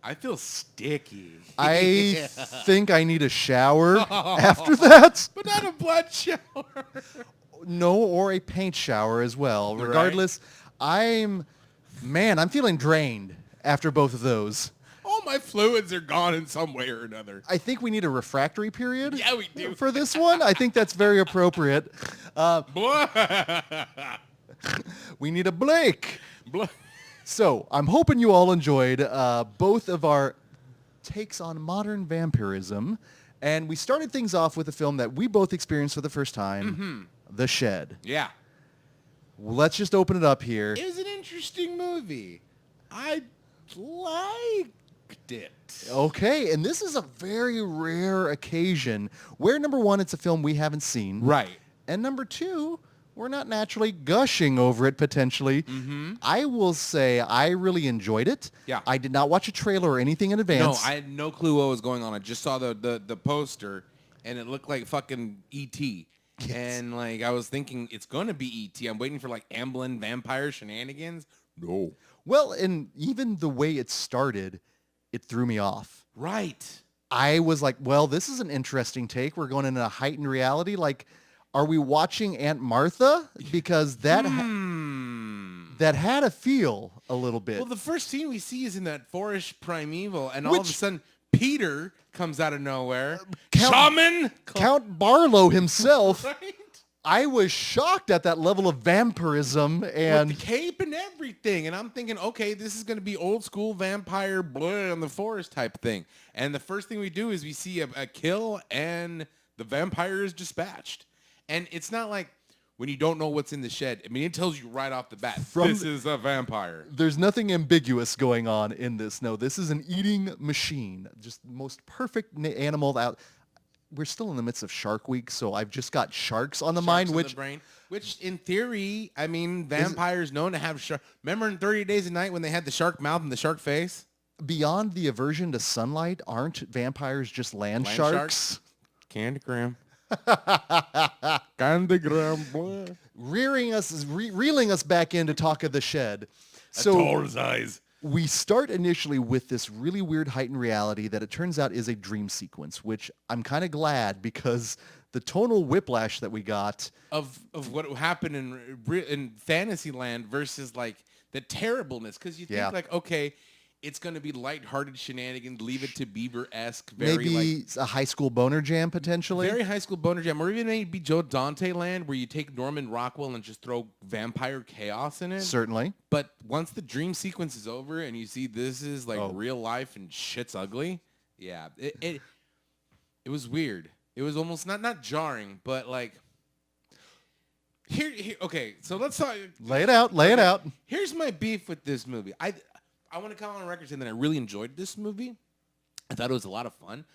I feel sticky. I think I need a shower after that. But not a blood shower. No, or a paint shower as well. Right. Regardless, I'm feeling drained after both of those. All my fluids are gone in some way or another. I think we need a refractory period. Yeah, we do. For this one. I think that's very appropriate. We need a Blake. So I'm hoping you all enjoyed both of our takes on modern vampirism. And we started things off with a film that we both experienced for the first time, The Shed. Yeah. Let's just open it up here. It was an interesting movie. I liked it. Okay, and this is a very rare occasion where, number one, it's a film we haven't seen. Right. And number two, we're not naturally gushing over it potentially. I will say I really enjoyed it. Yeah. I did not watch a trailer or anything in No, advance. I had no clue what was going on. I just saw the poster, and it looked like fucking E.T. Yes. And like I was thinking, it's going to be E.T. I'm waiting for like Amblin vampire shenanigans. No. Well, and even the way it started, it threw me off. Right. I was like, well, this is an interesting take. We're going into a heightened reality. Like, are we watching Aunt Martha? Because that that had a feel a little bit. Well, the first scene we see is in that forest primeval, and all of a sudden Peter comes out of nowhere. Shaman! Count Barlow himself. Right? I was shocked at that level of vampirism and With the cape and everything. And I'm thinking, okay, this is going to be old school vampire blood on the forest type thing. And the first thing we do is we see a kill and the vampire is dispatched. And it's not like when you don't know what's in the shed. I mean, it tells you right off the bat, this is a vampire. There's nothing ambiguous going on in this. No, this is an eating machine. Just the most perfect animal out. We're still in the midst of Shark Week, so I've just got sharks on the mind, Sharks on the brain, which in theory, I mean, vampires known to have shark. Remember in 30 Days a Night when they had the shark mouth and the shark face? Beyond the aversion to sunlight, aren't vampires just land sharks? Candygram. Candygram, boy. Reeling us back in to talk of the shed. So eyes. we start initially with this really weird heightened reality that it turns out is a dream sequence, which I'm kind of glad because the tonal whiplash that we got Of what happened in Fantasyland versus like the terribleness. Because you think like, okay, it's going to be lighthearted shenanigans, Leave It to Beaver-esque. Maybe a high school boner jam potentially. Very high school boner jam. Or even maybe Joe Dante land where you take Norman Rockwell and just throw vampire chaos in it. Certainly. But once the dream sequence is over and you see this is like real life and shit's ugly, yeah, it was weird. It was almost not jarring, but like here okay, so let's talk. Lay it out. Here's my beef with this movie. I want to come on record saying that I really enjoyed this movie. I thought it was a lot of fun,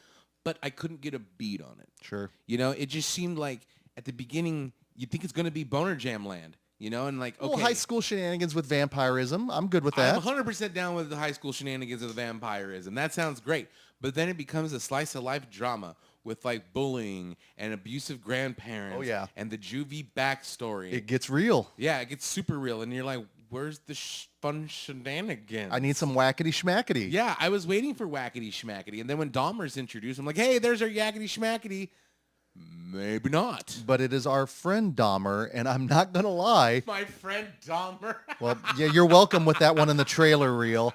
but I couldn't get a beat on it. Sure. You know, it just seemed like at the beginning you think it's going to be Boner Jam land. You know, and like, okay. Well, high school shenanigans with vampirism. I'm good with that. I'm 100% down with the high school shenanigans of the vampirism. That sounds great. But then it becomes a slice of life drama with like bullying and abusive grandparents. Oh, yeah. And the juvie backstory. It gets real. Yeah, it gets super real. And you're like, where's the fun shenanigans? I need some wackety schmackety. Yeah, I was waiting for wackety schmackety. And then when Dahmer's introduced, I'm like, hey, there's our yakety schmackety. Maybe not. But it is our friend Dahmer, and I'm not going to lie. My friend Dahmer. Well, yeah, you're welcome with that one in the trailer reel.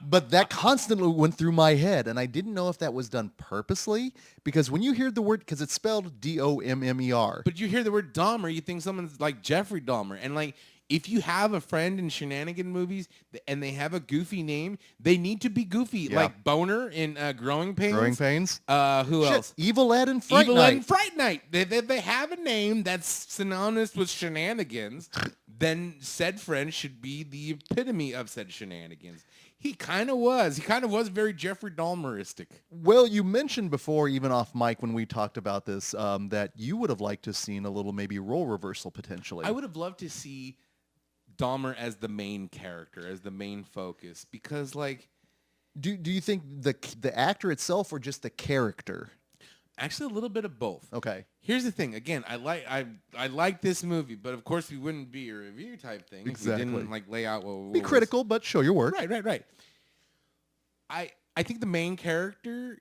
But that constantly went through my head, and I didn't know if that was done purposely, because when you hear the word, because it's spelled D-O-M-M-E-R. But you hear the word Dahmer, you think someone's like Jeffrey Dahmer. And like, if you have a friend in shenanigan movies and they have a goofy name, they need to be goofy. Yeah. Like Boner in Growing Pains. Growing Pains? Who else? Evil Ed and Fright Evil Night. Ed and Fright Night. They have a name that's synonymous with shenanigans, then said friend should be the epitome of said shenanigans. He kind of was. He kind of was very Jeffrey Dahmeristic. Well, you mentioned before, even off mic when we talked about this, that you would have liked to have seen a little maybe role reversal potentially. I would have loved to see Dahmer as the main character, as the main focus, because like, do you think the actor itself or just the character? Actually, a little bit of both. Okay. Here's the thing. Again, I like this movie, but of course we wouldn't be a review type thing. Exactly. If we didn't like lay out what Be critical, but show your work. Right. I I think the main character,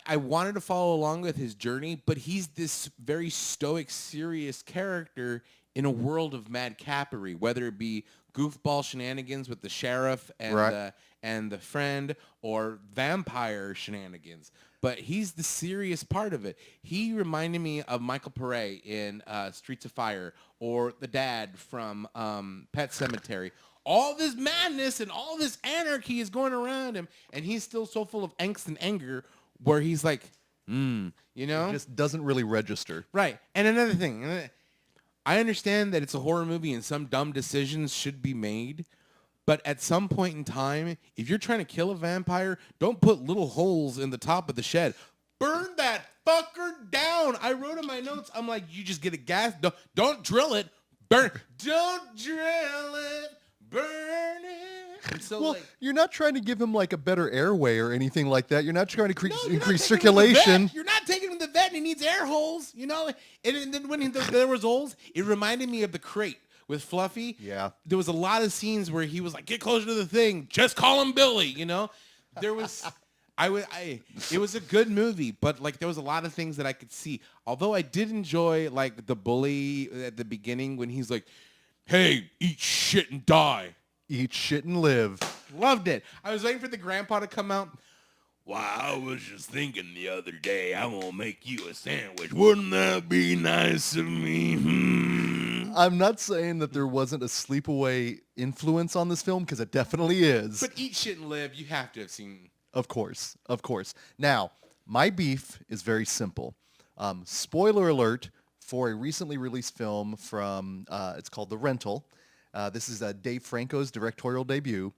I wanted to follow along with his journey, but he's this very stoic, serious character in a world of madcapery, whether it be goofball shenanigans with the sheriff and the friend, or vampire shenanigans. But he's the serious part of it. He reminded me of Michael Pare in Streets of Fire, or the dad from Pet Sematary. All this madness and all this anarchy is going around him, and he's still so full of angst and anger where he's like, you know? It just doesn't really register. Right. And another thing, I understand that it's a horror movie and some dumb decisions should be made, but at some point in time, if you're trying to kill a vampire, don't put little holes in the top of the shed. Burn that fucker down. I wrote in my notes, I'm like, you just get a gas. Don't drill it. Burn. Don't drill it. Burn it. And so, Well, like, you're not trying to give him like a better airway or anything like that. You're not trying to no, you're not increase taking him to the circulation. vet. You're not taking him to the vet, and he needs air holes, you know? And then when there was holes, it reminded me of The Crate with Fluffy. Yeah. There was a lot of scenes where he was like, get closer to the thing. Just call him Billy, you know? There was... it was a good movie, but like there was a lot of things that I could see. Although I did enjoy like the bully at the beginning when he's like, hey, eat shit and die. Eat shit and live. Loved it. I was waiting for the grandpa to come out. Wow, I was just thinking the other day, I'm going to make you a sandwich. Wouldn't that be nice of me? I'm not saying that there wasn't a sleepaway influence on this film, because it definitely is. But Eat Shit and Live, you have to have seen. Of course, of course. Now, my beef is very simple. Spoiler alert for a recently released film from, it's called The Rental. This is Dave Franco's directorial debut.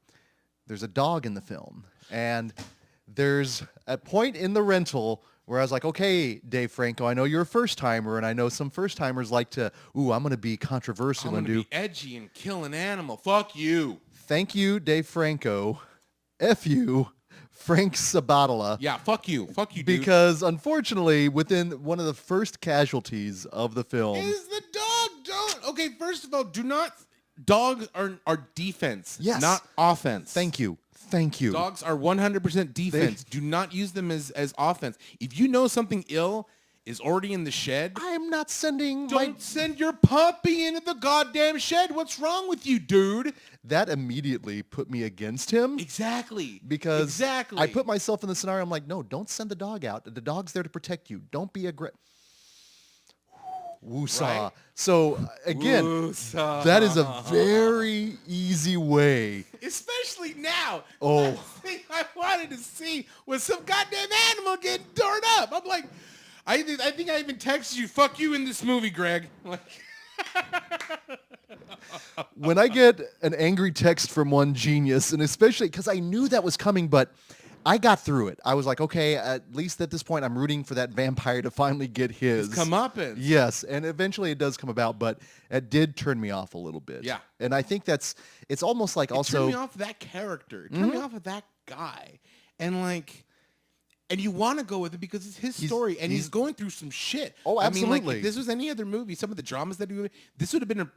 There's a dog in the film. And there's a point in The Rental where I was like, okay, Dave Franco, I know you're a first-timer, and I know some first-timers like to, I'm going to be controversial I'm and going do... to be edgy and kill an animal. Fuck you. Thank you, Dave Franco. F you, Frank Sabatala. Yeah, fuck you. Fuck you, dude. Because, unfortunately, within one of the first casualties of the film... Is the dog don't... Okay, first of all, do not... Dogs are defense, Yes. not offense. Thank you. Thank you. Dogs are 100% defense. Do not use them as offense. If you know something ill is already in the shed, I'm not sending don't send your puppy into the goddamn shed. What's wrong with you, dude? That immediately put me against him. Exactly. Because exactly. I put myself in the scenario, I'm like, no, don't send the dog out. The dog's there to protect you. Don't be aggressive. Woosah. Right? So, again, Woosah. that is a very easy way. Especially now. Oh. Last thing I wanted to see was some goddamn animal getting torn up. I'm like, I think I even texted you, fuck you in this movie, Greg. Like, when I get an angry text from one genius, and especially because I knew that was coming, but I got through it. I was like, okay, at least at this point, I'm rooting for that vampire to finally get his. comeuppance. Yes, and eventually it does come about, but it did turn me off a little bit. Yeah. And I think it's almost like It also... turned me off of that character. It turned me off of that guy. And like... And you want to go with it because it's his story, and he's going through some shit. Oh, I mean, like, absolutely. if this was any other movie, some of the dramas that he would... This would have been a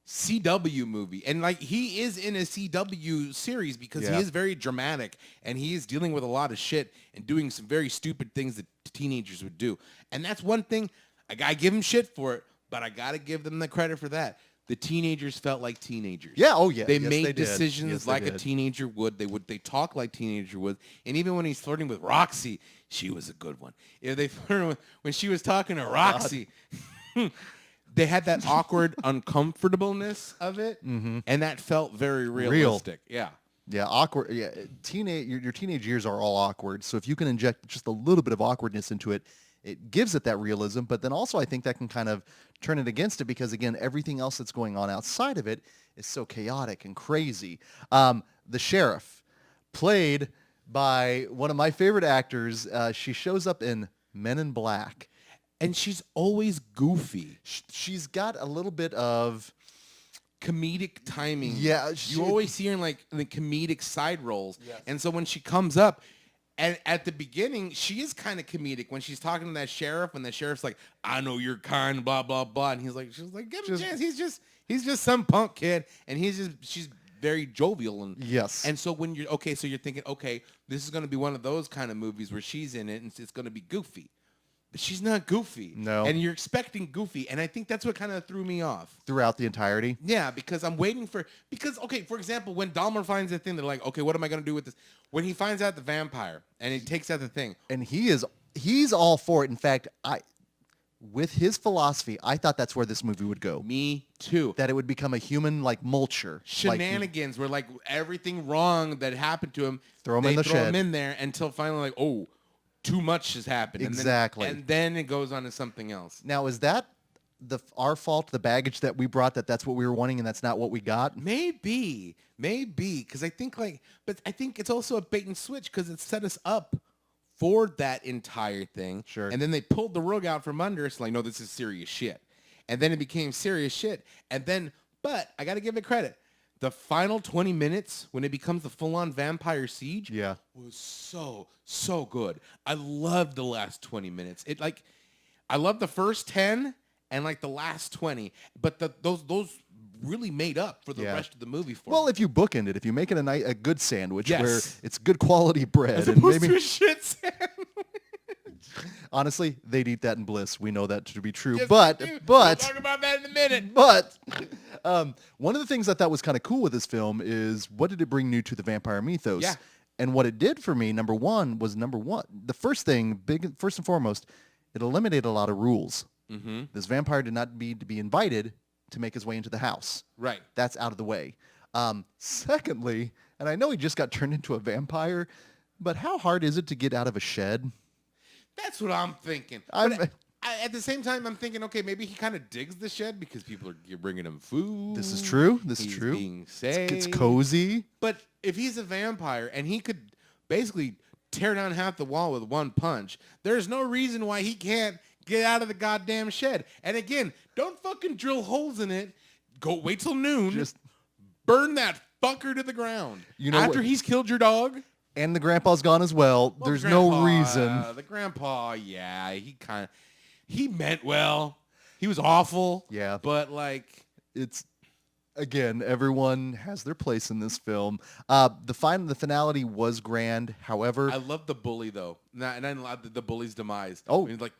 CW movie. And, like, he is in a CW series because he is very dramatic, and he is dealing with a lot of shit and doing some very stupid things that teenagers would do. And that's one thing, I give him shit for it, but I got to give them the credit for that. The teenagers felt like teenagers. Yeah, oh yeah. They Yes, made did. decisions Yes, they like a did. teenager would. They talk like teenager would. And even when he's flirting with Roxy, she was a good one. If they flirted with, when she was talking to Roxy, they had that awkward uncomfortableness of it, and that felt very realistic. Yeah. Yeah, awkward. Yeah, your teenage years are all awkward. So if you can inject just a little bit of awkwardness into it, it gives it that realism. But then also I think that can kind of turn it against it because, again, everything else that's going on outside of it is so chaotic and crazy. The sheriff, played by one of my favorite actors. She shows up in Men in Black. And she's always goofy. She's got a little bit of... comedic timing. Yeah, you always see her in like the comedic side roles. Yes. And so when she comes up, and at the beginning, she is kind of comedic when she's talking to that sheriff, and the sheriff's like, "I know you're kind, blah blah blah," and she's like, "Give him a chance. He's just some punk kid," and she's very jovial and Yes. And so when you're so you're thinking, okay, this is going to be one of those kind of movies where she's in it and it's going to be goofy. But she's not goofy. No. And you're expecting goofy. And I think that's what kind of threw me off. Throughout the entirety? Yeah, because I'm waiting for... Because, okay, for example, when Dahmer finds the thing, they're like, okay, what am I going to do with this? When he finds out the vampire and he takes out the thing... And he's all for it. In fact, with his philosophy, I thought that's where this movie would go. Me too. That it would become a human, like, mulcher. Shenanigans where, like, everything wrong that happened to him... Throw him in the shed. Throw him in there until finally, like, oh... Too much has happened. Exactly. And then it goes on to something else. Now, is that our fault, the baggage that we brought, that's what we were wanting and that's not what we got? Maybe. Because I think but I think it's also a bait and switch because it set us up for that entire thing. Sure. And then they pulled the rug out from under us like, no, this is serious shit. And then it became serious shit. And then, but I got to give it credit. The final 20 minutes, when it becomes the full-on vampire siege, was so good. I loved the last 20 minutes. I loved the first 10 and like the last 20, but those really made up for the rest of the movie for Well, me. if you bookend it, if you make it a good sandwich Yes. where it's good quality bread, As and opposed maybe to a shit sandwich. honestly, they'd eat that in Bliss. We know that to be true. Yes, but we do. We'll talk about that in a minute. But one of the things I thought was kind of cool with this film is what did it bring new to the vampire mythos? Yeah. And what it did for me, number one. The first thing, first and foremost, it eliminated a lot of rules. Mm-hmm. This vampire did not need to be invited to make his way into the house. Right. That's out of the way. Secondly, and I know he just got turned into a vampire, but how hard is it to get out of a shed? That's what I'm thinking. But at the same time, I'm thinking, okay, maybe he kind of digs the shed because people are bringing him food. This is true. He's being safe. It's cozy. But if he's a vampire and he could basically tear down half the wall with one punch, there's no reason why he can't get out of the goddamn shed. And again, don't fucking drill holes in it. Go wait till noon. Just burn that fucker to the ground. You know, after he's killed your dog. And the grandpa's gone as well. There's no reason. The grandpa, yeah, he meant well. He was awful. Yeah. But like, it's, again, everyone has their place in this film. The finality was grand. However, I love the bully though. And I love the bully's demise. Oh. I mean, like,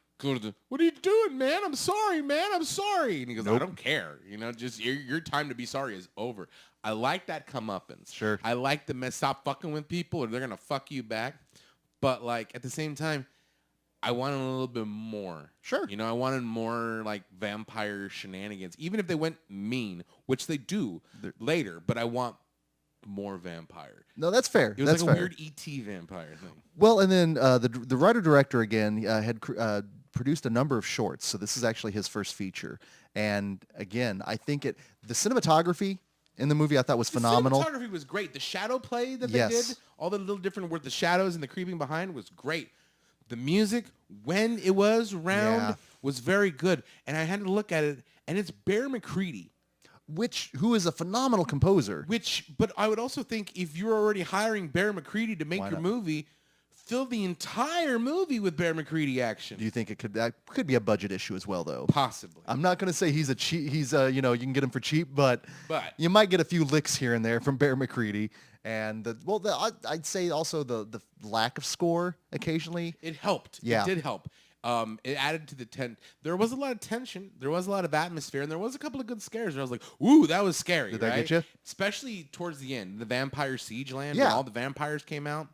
what are you doing, man? I'm sorry, man. I'm sorry. And he goes, Nope. I don't care. You know, just your time to be sorry is over. I like that comeuppance. Sure. I like the stop fucking with people or they're going to fuck you back. But like at the same time, I wanted a little bit more. Sure. You know, I wanted more like vampire shenanigans, even if they went mean, which they do later, but I want more vampire. No, that's fair. It was that's like a fair. weird E.T. vampire thing. Well, and then the writer-director, again, had produced a number of shorts, so this is actually his first feature. And again, I think the cinematography in the movie I thought was phenomenal. The cinematography was great. The shadow play that they Yes. did, all the little different with the shadows and the creeping behind was great. The music, when it was around, was very good. And I had to look at it, and it's Bear McCready. Who is a phenomenal composer. But I would also think if you're already hiring Bear McCready to make Why your not? movie, fill the entire movie with Bear McCready action. Do you think that could be a budget issue as well, though? Possibly. I'm not going to say he's you can get him for cheap, but you might get a few licks here and there from Bear McCready. And I'd say also the lack of score occasionally. It helped. Yeah. It did help. It added to the There was a lot of tension. There was a lot of atmosphere, and there was a couple of good scares where I was like, "Ooh, that was scary." Did that get you? Especially towards the end, the vampire siege land, Yeah. when all the vampires came out.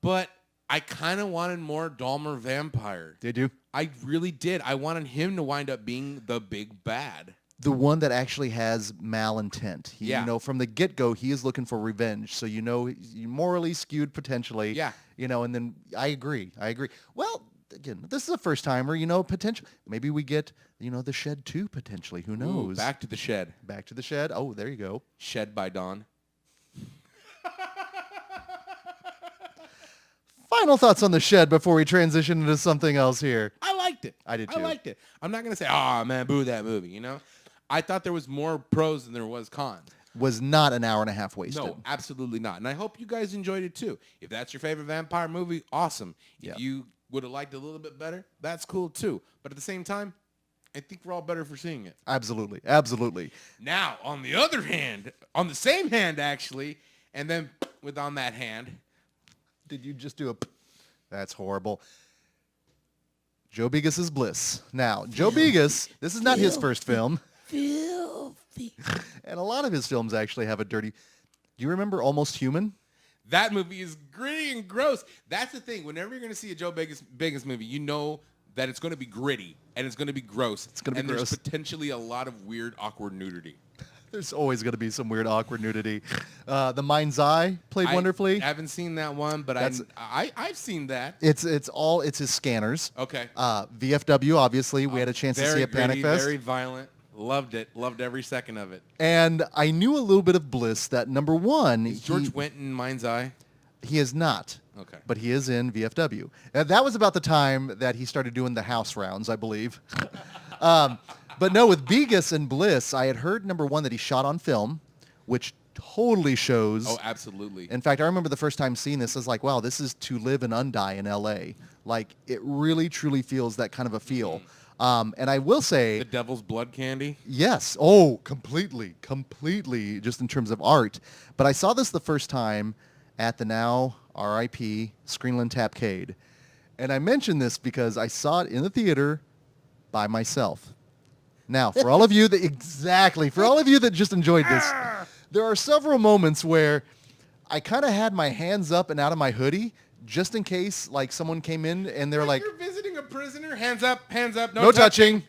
But I kind of wanted more Dahmer vampire. Did you? I really did. I wanted him to wind up being the big bad. The one that actually has malintent. Yeah. From the get-go, he is looking for revenge. So, he's morally skewed potentially. Yeah. And then I agree. Well, again, this is a first-timer, potential. Maybe we get, the Shed 2 potentially. Who knows? Ooh, back to the Shed. Back to the Shed. Oh, there you go. Shed by Dawn. Final thoughts on the Shed before we transition into something else here. I liked it. I did too. I liked it. I'm not going to say, oh, man, boo that movie, I thought there was more pros than there was cons. Was not an hour and a half wasted. No, absolutely not. And I hope you guys enjoyed it too. If that's your favorite vampire movie, awesome. If you would have liked it a little bit better, that's cool too. But at the same time, I think we're all better for seeing it. Absolutely. Absolutely. Now, on the other hand, on the same hand, actually, and then with on that hand. Did you just do a... That's horrible. Joe Begis' Bliss. Now, Joe Begis, this is not his first film. Filthy. And a lot of his films actually have a dirty... Do you remember Almost Human? That movie is gritty and gross. That's the thing. Whenever you're going to see a Joe Begis movie, you know that it's going to be gritty and it's going to be gross. It's going to be gross. There's potentially a lot of weird, awkward nudity. There's always going to be some weird, awkward nudity. The Mind's Eye played wonderfully. I haven't seen that one, but I've seen that. It's his Scanners. Okay. VFW, obviously. We had a chance to see at Panic Fest. Very violent. Loved it. Loved every second of it. And I knew a little bit of Bliss that, number one... Is George Wendt in Mind's Eye? He is not. Okay. But he is in VFW. That was about the time that he started doing the house rounds, I believe. But no, with Begis and Bliss, I had heard, number one, that he shot on film, which totally shows. Oh, absolutely. In fact, I remember the first time seeing this, I was like, wow, this is To Live and Undie in L.A. Like, it really, truly feels that kind of a feel. And I will say... The Devil's Blood Candy? Yes. Oh, completely, just in terms of art. But I saw this the first time at the now R.I.P. Screenland Tapcade. And I mention this because I saw it in the theater by myself. Now, for all of you that just enjoyed this, there are several moments where I kind of had my hands up and out of my hoodie just in case like someone came in and they're like, "You're visiting a prisoner, hands up, no touching."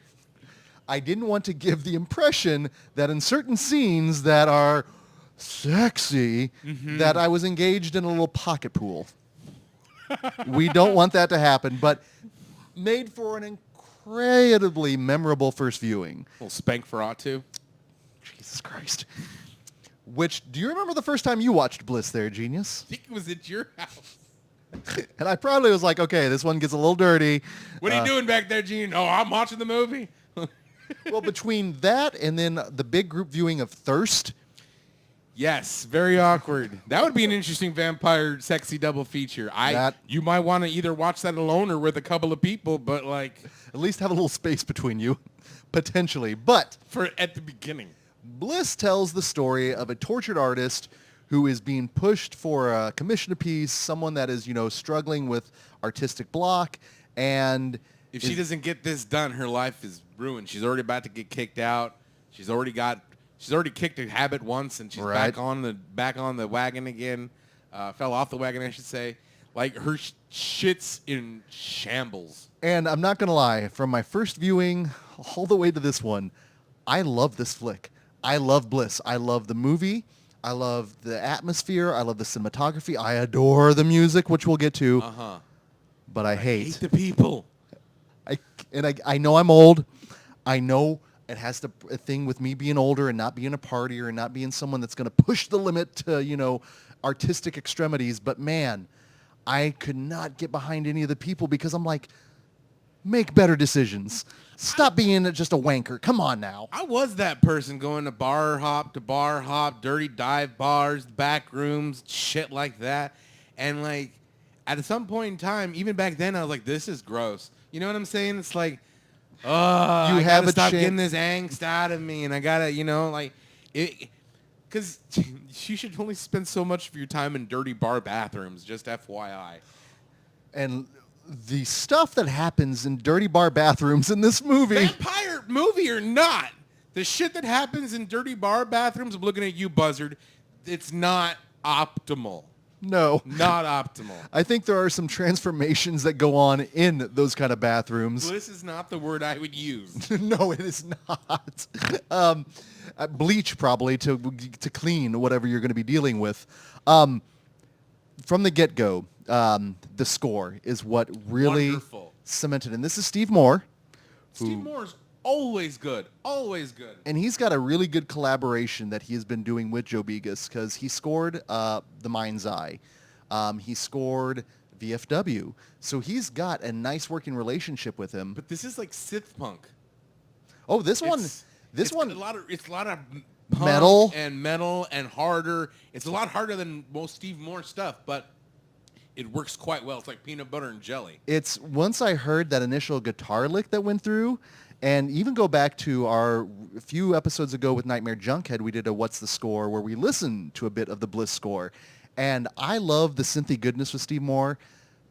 I didn't want to give the impression that in certain scenes that are sexy, that I was engaged in a little pocket pool. We don't want that to happen, but made for an incredibly memorable first viewing. A little spank for ought to. Jesus Christ. Which, do you remember the first time you watched Bliss there, Genius? I think it was at your house. And I probably was like, okay, this one gets a little dirty. What are you doing back there, Gene? Oh, I'm watching the movie. Well, between that and then the big group viewing of Thirst. Yes, very awkward. That would be an interesting vampire sexy double feature. You might want to either watch that alone or with a couple of people, but like... At least have a little space between you, potentially. But... At the beginning. Bliss tells the story of a tortured artist who is being pushed for a commission a piece, someone that is, struggling with artistic block, and... If she doesn't get this done, her life is ruined. She's already about to get kicked out. She's already kicked a habit once, and she's back on the wagon again. Fell off the wagon, I should say. Like, her shit's in shambles. And I'm not going to lie, from my first viewing all the way to this one, I love this flick. I love Bliss. I love the movie. I love the atmosphere. I love the cinematography. I adore the music, which we'll get to. But I hate the people. I know I'm old. I know it has a thing with me being older and not being a partier and not being someone that's going to push the limit to, artistic extremities. But, man, I could not get behind any of the people because I'm like, make better decisions. Stop being just a wanker. Come on now. I was that person going to bar hop, dirty dive bars, back rooms, shit like that. And, like, at some point in time, even back then, I was like, this is gross. You know what I'm saying? It's like, I gotta stop getting this angst out of me, and I gotta, because you should only spend so much of your time in dirty bar bathrooms, just FYI. And the stuff that happens in dirty bar bathrooms in this movie. Vampire movie or not, the shit that happens in dirty bar bathrooms, I'm looking at you, Buzzard, it's not optimal. No. Not optimal. I think there are some transformations that go on in those kind of bathrooms. Bliss is not the word I would use. No, it is not. Bleach, probably, to clean whatever you're going to be dealing with. From the get-go, the score is what really cemented. And this is Steve Moore. Steve Moore's always good. Always good. And he's got a really good collaboration that he has been doing with Joe Begis because he scored The Mind's Eye. He scored VFW. So he's got a nice working relationship with him. But this is like Sith punk. Oh, this one. It's a lot of punk metal and harder. It's a lot harder than most Steve Moore stuff, but it works quite well. It's like peanut butter and jelly. It's once I heard that initial guitar lick that went through, And even go back to our few episodes ago with Nightmare Junkhead, we did a What's the Score where we listened to a bit of the Bliss score. And I love the synthy goodness with Steve Moore,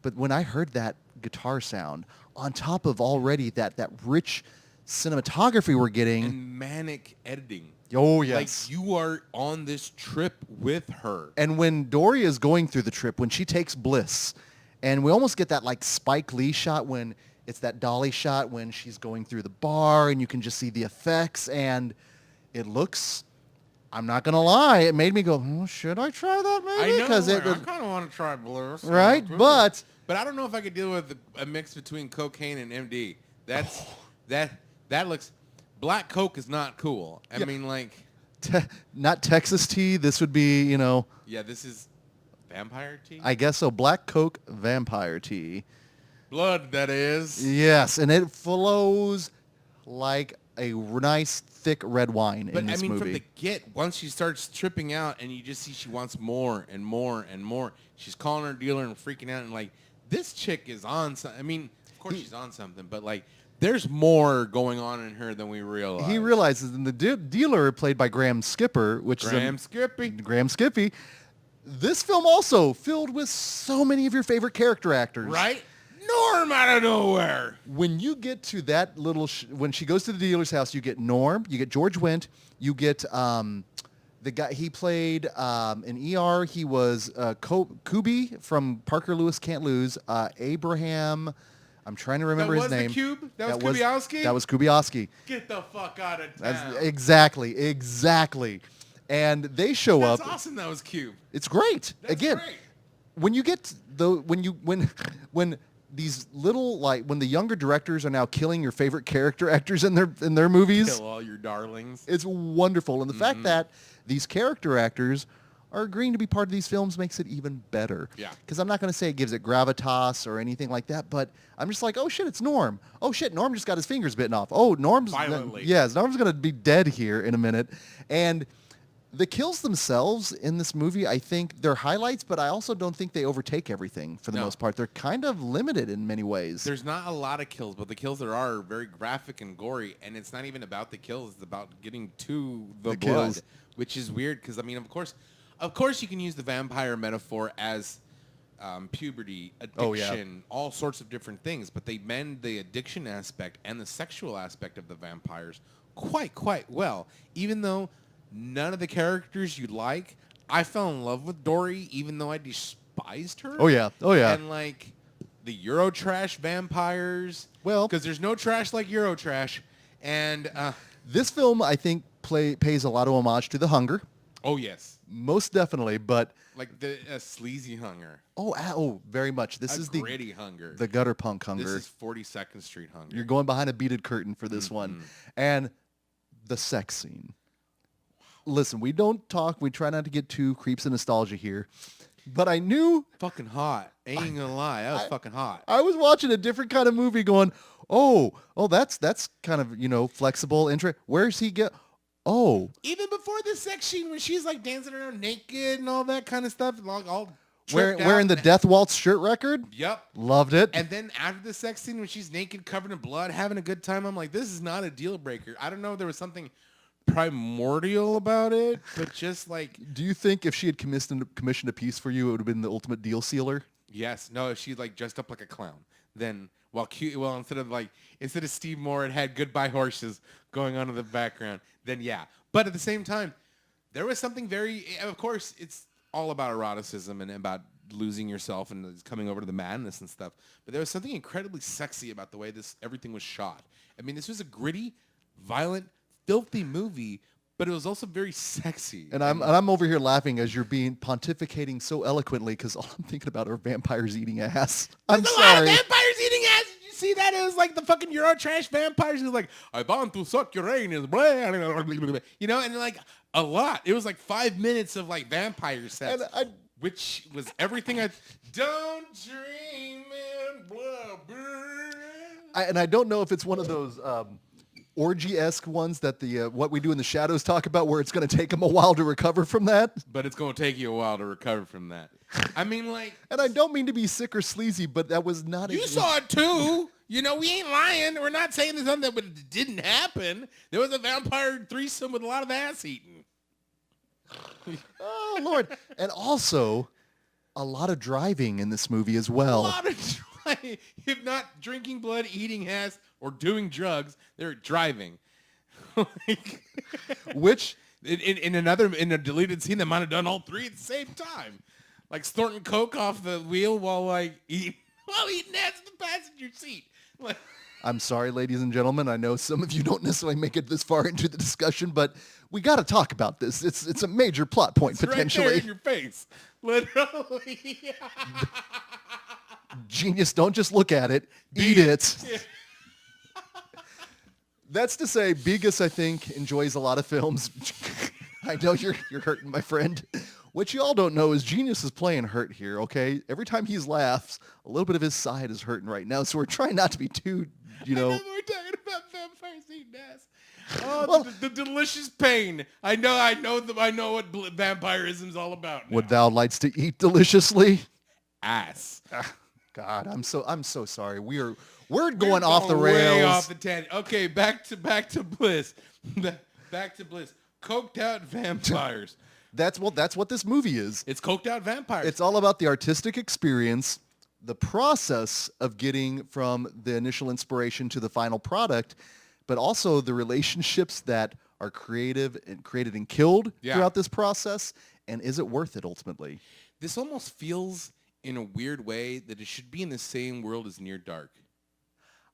but when I heard that guitar sound, on top of already that rich cinematography we're getting. And manic editing. Oh, yes. Like, you are on this trip with her. And when Dory is going through the trip, when she takes Bliss, and we almost get that like Spike Lee shot when it's that dolly shot when she's going through the bar and you can just see the effects, and it looks, I'm not going to lie, it made me go, should I try that maybe? I know, I kind of want to try Bliss. Right? But I don't know if I could deal with a mix between cocaine and MD. That's, that looks, black coke is not cool. I mean, like. Not Texas tea. This would be, Yeah, this is vampire tea? I guess so. Black Coke vampire tea. Blood, that is. Yes, and it flows like a nice, thick red wine in this movie. But, from the get, once she starts tripping out and you just see she wants more and more and more, she's calling her dealer and freaking out and, like, this chick is on something. I mean, of course she's on something, but, like, there's more going on in her than we realize. He realizes, and the dealer played by Graham Skipper, which Graham Skippy. This film also filled with so many of your favorite character actors. Right? Norm out of nowhere. When you get to that little, when she goes to the dealer's house, you get Norm, you get George Wendt, you get the guy, he played in ER, he was Kubi from Parker Lewis Can't Lose, Abraham, I'm trying to remember his name. That was the Cube? That was Kubiowski? That was Kubiowski. Get the fuck out of town. Exactly. And they show up. That's awesome. That was Cube. It's great. That's great. When you get when these little, like, when the younger directors are now killing your favorite character actors in their movies, kill all your darlings. It's wonderful, and the fact that these character actors are agreeing to be part of these films makes it even better. Yeah. Because I'm not going to say it gives it gravitas or anything like that, but I'm just like, oh shit, it's Norm. Oh shit, Norm just got his fingers bitten off. Oh, Norm's violently. Yes, Norm's going to be dead here in a minute, and the kills themselves in this movie, I think they're highlights, but I also don't think they overtake everything for the most part. They're kind of limited in many ways. There's not a lot of kills, but the kills there are very graphic and gory, and it's not even about the kills. It's about getting to the blood, kills. Which is weird because, I mean, of course you can use the vampire metaphor as puberty, addiction, all sorts of different things, but they mend the addiction aspect and the sexual aspect of the vampires quite well, even though none of the characters you like. I fell in love with Dory, even though I despised her. Oh yeah. And like the Eurotrash vampires. Well, because there's no trash like Eurotrash. And this film, I think, pays a lot of homage to The Hunger. Oh yes, most definitely. But like the sleazy hunger. Oh, very much. This is the gritty hunger, the gutter punk hunger. This is 42nd Street hunger. You're going behind a beaded curtain for this one, and the sex scene. Listen, we don't talk. We try not to get too creeps and nostalgia here. But I knew... Fucking hot. Ain't gonna lie. That was fucking hot. I was watching a different kind of movie going, oh, that's kind of, flexible. Where's he get... Oh. Even before this sex scene when she's like dancing around naked and all that kind of stuff. All wearing the Death Waltz shirt record? Yep. Loved it. And then after the sex scene when she's naked, covered in blood, having a good time, I'm like, this is not a deal breaker. I don't know if there was something primordial about it, but just like... Do you think if she had commissioned a piece for you, it would have been the ultimate deal sealer? Yes. No, if she like dressed up like a clown, then instead of Steve Moore, it had Goodbye Horses going on in the background, then yeah. But at the same time, there was something of course, it's all about eroticism and about losing yourself and coming over to the madness and stuff. But there was something incredibly sexy about the way everything was shot. I mean, this was a gritty, violent, filthy movie, but it was also very sexy. And I'm over here laughing as you're pontificating so eloquently because all I'm thinking about are vampires eating ass. I'm There's sorry. A lot of vampires eating ass. Did you see that? It was like the fucking Eurotrash vampires. It was like, I want to suck your anus, and like a lot. It was like 5 minutes of like vampire sex, which was everything I don't dream in blood. And I don't know if it's one of those orgy-esque ones that the What We Do in the Shadows talk about, where it's going to take them a while to recover from that. But it's going to take you a while to recover from that. I mean, like... And I don't mean to be sick or sleazy, but that was not... You saw it too. You know, we ain't lying. We're not saying there's something that didn't happen. There was a vampire threesome with a lot of ass eating. Oh, Lord. And also, a lot of driving in this movie as well. A lot of driving. If not drinking blood, eating ass, or doing drugs, they're driving. Which... In a deleted scene, they might have done all three at the same time. Like snorting coke off the wheel while eating ass in the passenger seat. Like, I'm sorry, ladies and gentlemen. I know some of you don't necessarily make it this far into the discussion, but we got to talk about this. It's a major plot point, potentially. Right there in your face. Literally. Genius, don't just look at it. Eat it. Yeah. That's to say, Bigas, I think, enjoys a lot of films. I know you're hurting, my friend. What you all don't know is Genius is playing hurt here, okay? Every time he laughs, a little bit of his side is hurting right now, so we're trying not to be too, I know we're talking about vampires eating ass. Oh, well, the delicious pain. I know what vampirism's all about now. Would thou likes to eat deliciously? Ass. God, I'm so sorry. We're going off the rails. Way off the tangent. Okay, back to Bliss. Back to Bliss. Coked out vampires. That's what this movie is. It's coked out vampires. It's all about the artistic experience, the process of getting from the initial inspiration to the final product, but also the relationships that are created and killed throughout this process. And is it worth it ultimately? This almost feels, in a weird way, that it should be in the same world as Near Dark.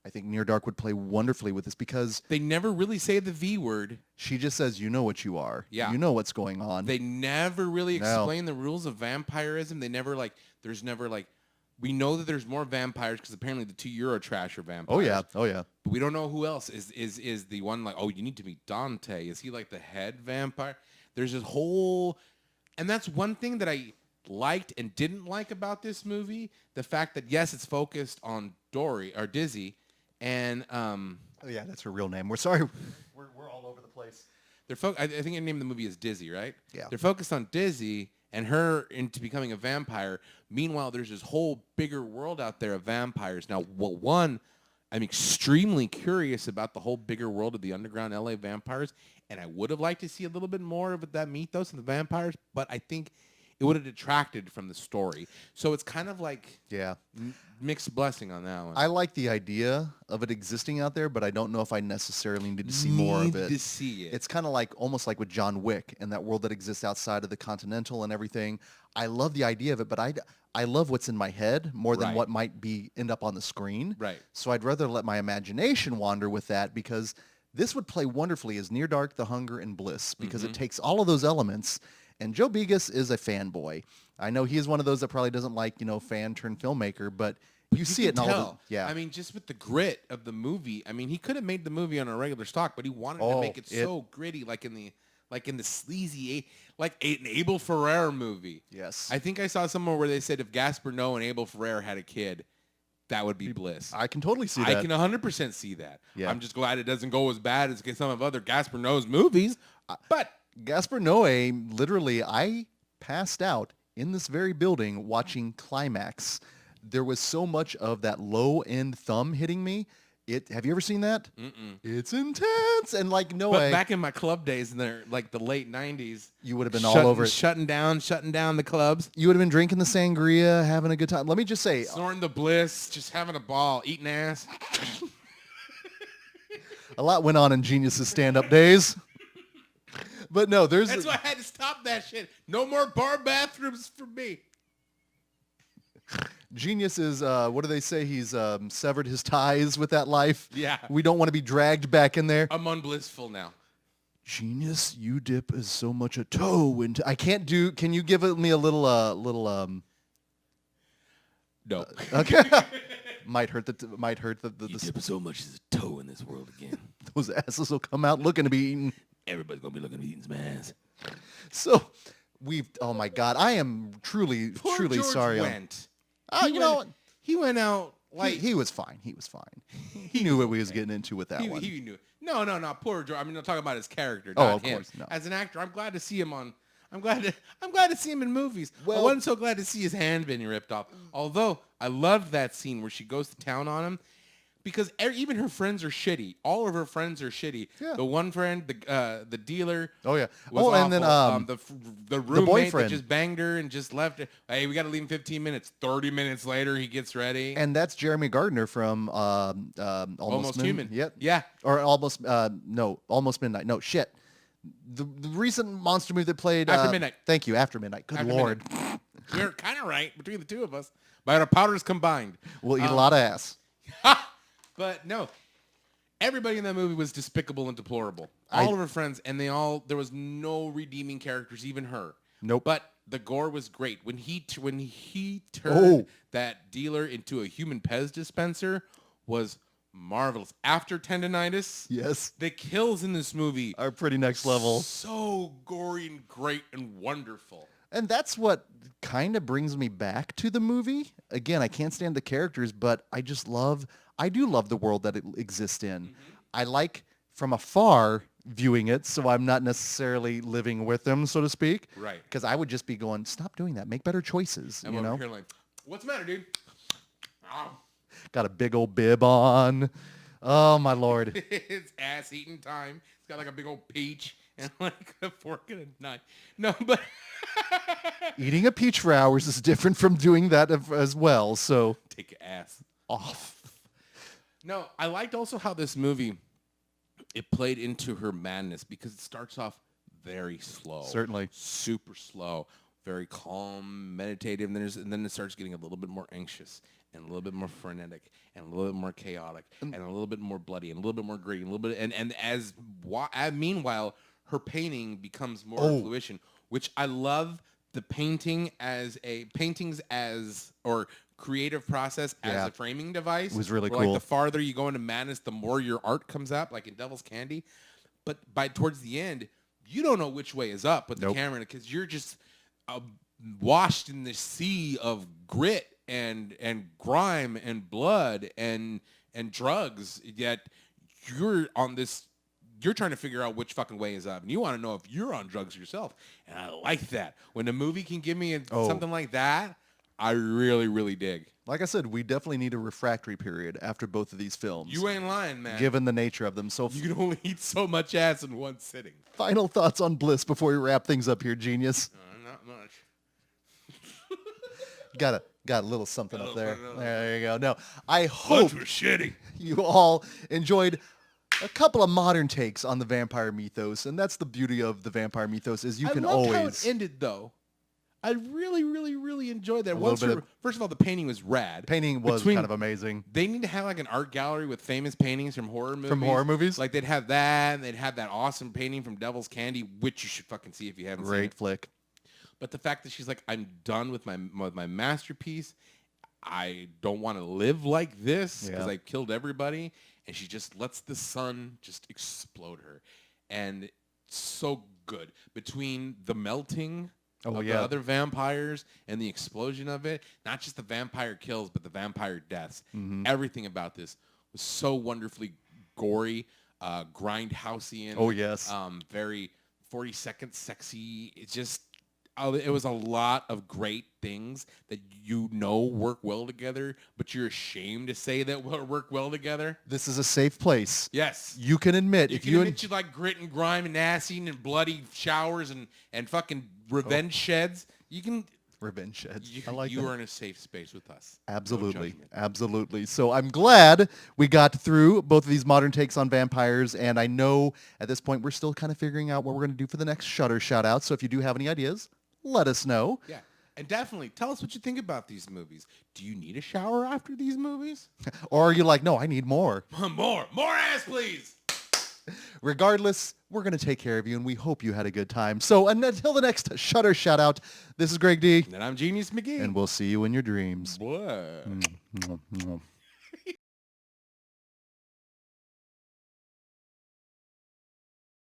I think Near Dark would play wonderfully with this because... They never really say the V word. She just says, you know what you are. Yeah. You know what's going on. They never really explain the rules of vampirism. They never, we know that there's more vampires because apparently the 2 Eurotrash are vampires. Oh, yeah. But we don't know who else is the one you need to meet Dante. Is he like the head vampire? There's this whole... And that's one thing that I liked and didn't like about this movie. The fact that, yes, it's focused on Dizzy. And oh yeah, that's her real name. We're sorry, we're all over the place. I think the name of the movie is Dizzy, right? Yeah. They're focused on Dizzy and her into becoming a vampire. Meanwhile, there's this whole bigger world out there of vampires. Now, I'm extremely curious about the whole bigger world of the underground LA vampires, and I would have liked to see a little bit more of that mythos of the vampires, but I think it would have detracted from the story. So it's kind of like mixed blessing on that one. I like the idea of it existing out there, but I don't know if I necessarily need to see more of it. Need to see it. It's kind of almost like with John Wick and that world that exists outside of the Continental and everything. I love the idea of it, but I love what's in my head more than what might end up on the screen. Right. So I'd rather let my imagination wander with that because this would play wonderfully as Near Dark, The Hunger, and Bliss because it takes all of those elements. And Joe Bigas is a fanboy. I know he is one of those that probably doesn't like, fan turned filmmaker, but you see it in all of it. Yeah. I mean, just with the grit of the movie. I mean, he could have made the movie on a regular stock, but he wanted to make it so gritty, like in the sleazy, like an Abel Ferrara movie. Yes. I think I saw somewhere where they said if Gaspar Noé and Abel Ferrara had a kid, that would be Bliss. I can totally see that. I can 100% see that. Yeah. I'm just glad it doesn't go as bad as some of other Gaspar Noé's movies, but... Gaspar Noé, literally, I passed out in this very building watching Climax. There was so much of that low-end thumb hitting me. Have you ever seen that? Mm-mm. It's intense. And Noé. But back in my club days in the late 90s. You would have been all over it. Shutting down the clubs. You would have been drinking the sangria, having a good time. Let me just say. Snorting the Bliss, just having a ball, eating ass. A lot went on in Genius's stand-up days. But no, That's why I had to stop that shit. No more bar bathrooms for me. Genius is, what do they say? He's severed his ties with that life. Yeah. We don't want to be dragged back in there. I'm unblissful now. Genius, you dip is so much a toe into... I can't do... Can you give me a little... No. Okay. might hurt the... You dip so much as a toe in this world again. Those asses will come out looking to be eaten. Everybody's going to be looking at eating some ass. So, oh my God, I am truly George sorry. He went out like... He was fine. He was fine. He knew what he was getting into with that one. He knew it. No, poor George. I mean, I'm talking about his character, Oh, not of him. course, no. As an actor, I'm glad to see him on. I'm glad to see him in movies. I Well- wasn't so glad to see his hand being ripped off. Although I loved that scene where she goes to town on him, because even her friends are shitty. All of her friends are shitty. Yeah. The one friend, the dealer. Oh, yeah. Was Oh, and then, awful. The roommate boyfriend. that just banged her and just left her. Hey, we got to leave in 15 minutes. 30 minutes later, he gets ready. And that's Jeremy Gardner from Almost Human. Yep. Yeah. Or Almost Midnight. No, shit. The recent monster movie that played... After Midnight. Thank you, After Midnight. Good After Lord. We're kind of right between the two of us. But our powders combined. We'll eat a lot of ass. But no, everybody in that movie was despicable and deplorable. All of her friends, and there was no redeeming characters, even her. Nope. But the gore was great. When he turned Oh. that dealer into a human Pez dispenser was marvelous. After tendonitis, Yes. the kills in this movie Are pretty next level. so gory and great and wonderful. And that's what kind of brings me back to the movie. Again, I can't stand the characters, but I do love the world that it exists in. Mm-hmm. I like from afar viewing it, so I'm not necessarily living with them, so to speak. Right. Because I would just be going, stop doing that. Make better choices, I'm you over know? here like, what's the matter, dude? Oh. Got a big old bib on. Oh, my Lord. It's ass eating time. It's got like a big old peach and like a fork and a knife. No, but Eating a peach for hours is different from doing that as well, so take your ass off. No, I liked also how this movie, it played into her madness because it starts off very slow. Certainly. Super slow, very calm, meditative, and then it starts getting a little bit more anxious and a little bit more frenetic and a little bit more chaotic and a little bit more bloody and a little bit more gritty and a little bit meanwhile her painting becomes more fruition, which I love. The paintings as creative process as a framing device. It was really where, cool. Like the farther you go into madness, the more your art comes up, like in Devil's Candy. But towards the end, you don't know which way is up with the camera because you're just washed in the sea of grit and grime and blood and drugs. Yet you're on this. You're trying to figure out which fucking way is up, and you want to know if you're on drugs yourself. And I like that. When a movie can give me something like that, I really, really dig. Like I said, we definitely need a refractory period after both of these films. You ain't lying, man. Given the nature of them. So You can only eat so much ass in one sitting. final thoughts on Bliss before we wrap things up here, genius. Not much. Got a little something up there. no. There you go. No, I hope Lunch was shitty. you all enjoyed a couple of modern takes on the vampire mythos, and that's the beauty of the vampire mythos is you can I loved always. how it ended, though. I really, really, really enjoyed that. little bit First of all, the painting was rad. Painting was kind of amazing. They need to have like an art gallery with famous paintings from horror movies. From horror movies? Like they'd have that, and they'd have that awesome painting from Devil's Candy, which you should fucking see if you haven't seen Great it. flick. But the fact that she's like, I'm done with my masterpiece. I don't want to live like this because I killed everybody. And she just lets the sun just explode her. And so good. Between the melting of the other vampires and the explosion of it, not just the vampire kills, but the vampire deaths. Everything about this was so wonderfully gory, grindhouseian. Oh, yes. Very 40-second sexy. It's just... it was a lot of great things that work well together, but you're ashamed to say that work well together. This is a safe place. Yes. You can admit You if can you admit you like grit and grime and assing and bloody showers and fucking revenge sheds. You can... Revenge sheds. You, I like you that. are in a safe space with us. No Absolutely. judgment. Absolutely. So I'm glad we got through both of these modern takes on vampires, and I know at this point we're still kind of figuring out what we're going to do for the next Shudder shout-out, so if you do have any ideas, let us know. Yeah. And definitely tell us what you think about these movies. Do you need a shower after these movies? Or are you like, no, I need more. More ass, please. Regardless, we're going to take care of you, and we hope you had a good time. So until the next Shudder shout-out, this is Greg D. And I'm Genius McGee. And we'll see you in your dreams. Blah. Mwah, mwah.